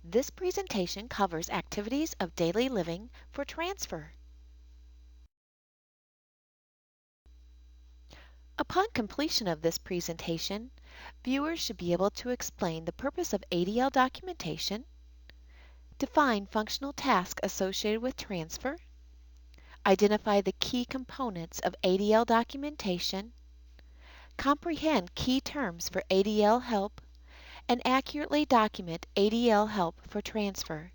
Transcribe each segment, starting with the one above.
This presentation covers activities of daily living for transfer. Upon completion of this presentation, viewers should be able to explain the purpose of ADL documentation, define functional tasks associated with transfer, identify the key components of ADL documentation, comprehend key terms for ADL help, and accurately document ADL help for transfer.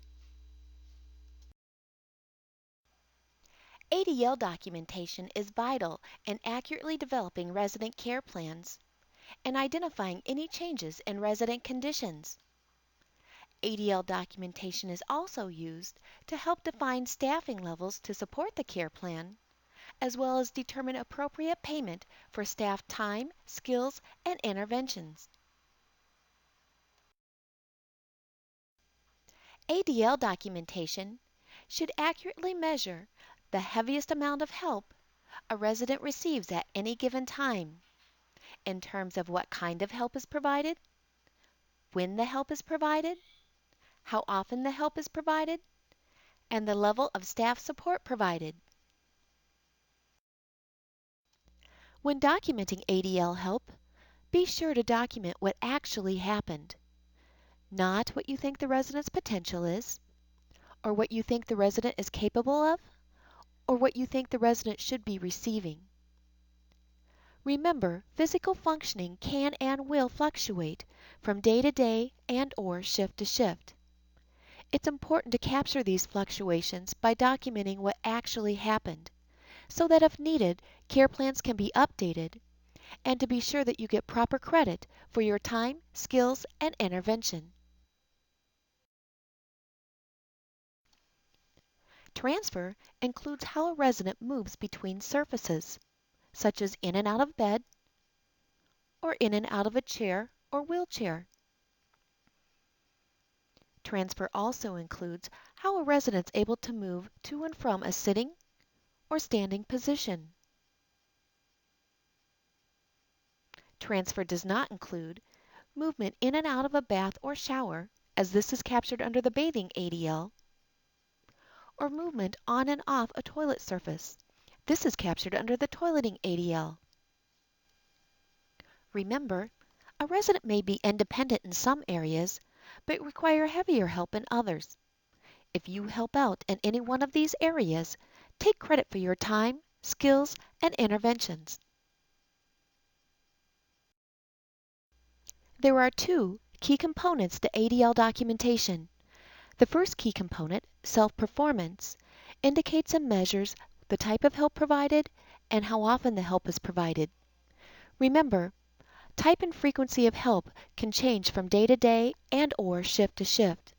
ADL documentation is vital in accurately developing resident care plans and identifying any changes in resident conditions. ADL documentation is also used to help define staffing levels to support the care plan, as well as determine appropriate payment for staff time, skills, and interventions. ADL documentation should accurately measure the heaviest amount of help a resident receives at any given time in terms of what kind of help is provided, when the help is provided, how often the help is provided, and the level of staff support provided. When documenting ADL help, be sure to document what actually happened, not what you think the resident's potential is, or what you think the resident is capable of, or what you think the resident should be receiving. Remember, physical functioning can and will fluctuate from day to day and/or shift to shift. It's important to capture these fluctuations by documenting what actually happened, so that if needed, care plans can be updated, and to be sure that you get proper credit for your time, skills, and intervention. Transfer includes how a resident moves between surfaces, such as in and out of bed, or in and out of a chair or wheelchair. Transfer also includes how a resident is able to move to and from a sitting or standing position. Transfer does not include movement in and out of a bath or shower, as this is captured under the bathing ADL, or movement on and off a toilet surface. This is captured under the toileting ADL. Remember, a resident may be independent in some areas, but require heavier help in others. If you help out in any one of these areas, take credit for your time, skills, and interventions. There are two key components to ADL documentation. The first key component, self-performance, indicates and measures the type of help provided and how often the help is provided. Remember, type and frequency of help can change from day to day and/or shift to shift.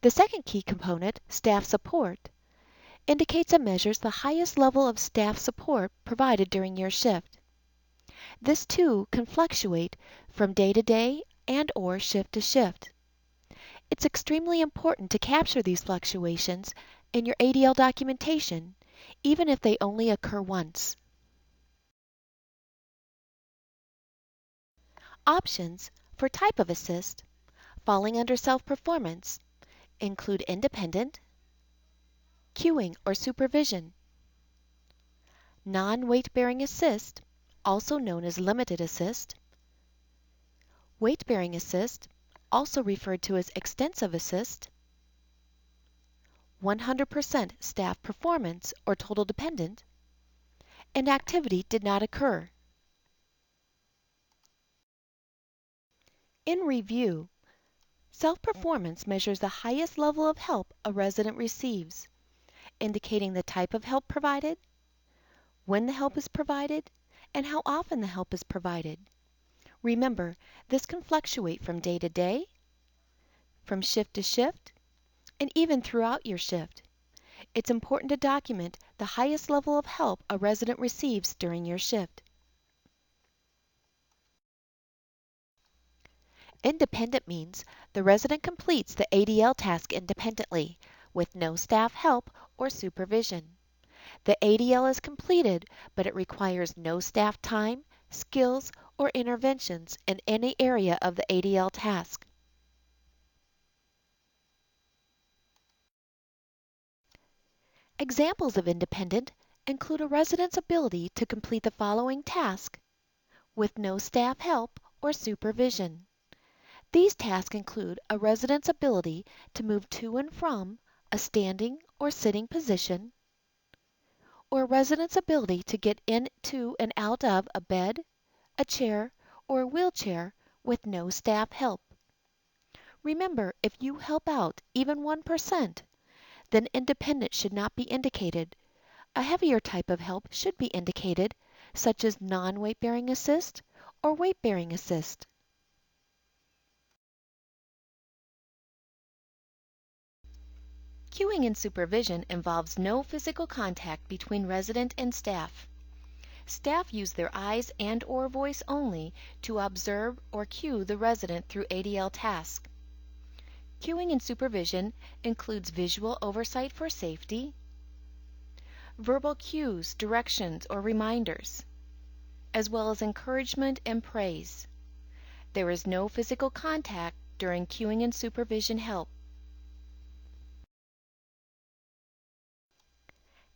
The second key component, staff support, indicates and measures the highest level of staff support provided during your shift. This too can fluctuate from day to day and/or shift to shift. It's extremely important to capture these fluctuations in your ADL documentation, even if they only occur once. Options for type of assist, falling under self-performance, include independent, cueing or supervision, non-weight-bearing assist, also known as limited assist, weight-bearing assist, also referred to as extensive assist, 100% staff performance or total dependent, and activity did not occur. In review, self-performance measures the highest level of help a resident receives, indicating the type of help provided, when the help is provided, and how often the help is provided. Remember, this can fluctuate from day to day, from shift to shift, and even throughout your shift. It's important to document the highest level of help a resident receives during your shift. Independent means the resident completes the ADL task independently, with no staff help or supervision. The ADL is completed, but it requires no staff time, skills, or interventions in any area of the ADL task. Examples of independent include a resident's ability to complete the following task with no staff help or supervision. These tasks include a resident's ability to move to and from a standing or sitting position, or a resident's ability to get into and out of a bed, a chair, or a wheelchair with no staff help. Remember, if you help out even 1%, then independent should not be indicated. A heavier type of help should be indicated, such as non-weight-bearing assist or weight-bearing assist. Cueing and supervision involves no physical contact between resident and staff. Staff use their eyes and/or voice only to observe or cue the resident through ADL tasks. Cueing and supervision includes visual oversight for safety, verbal cues, directions, or reminders, as well as encouragement and praise. There is no physical contact during cueing and supervision help.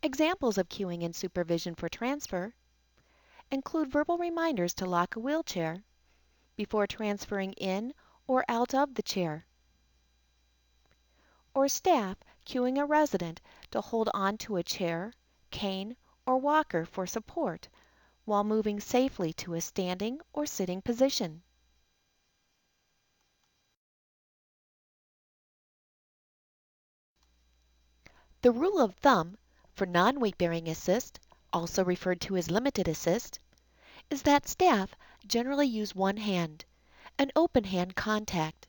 Examples of cueing and supervision for transfer include verbal reminders to lock a wheelchair before transferring in or out of the chair, or staff cueing a resident to hold on to a chair, cane, or walker for support while moving safely to a standing or sitting position. The rule of thumb for non-weight-bearing assist, also referred to as limited assist, is that staff generally use one hand, an open hand contact.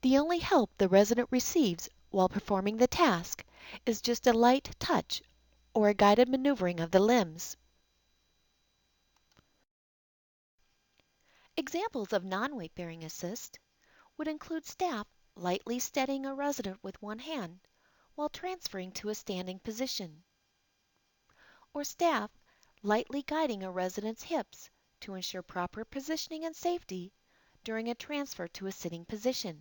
The only help the resident receives while performing the task is just a light touch or a guided maneuvering of the limbs. Examples of non-weight-bearing assist would include staff lightly steadying a resident with one hand while transferring to a standing position, or staff lightly guiding a resident's hips to ensure proper positioning and safety during a transfer to a sitting position.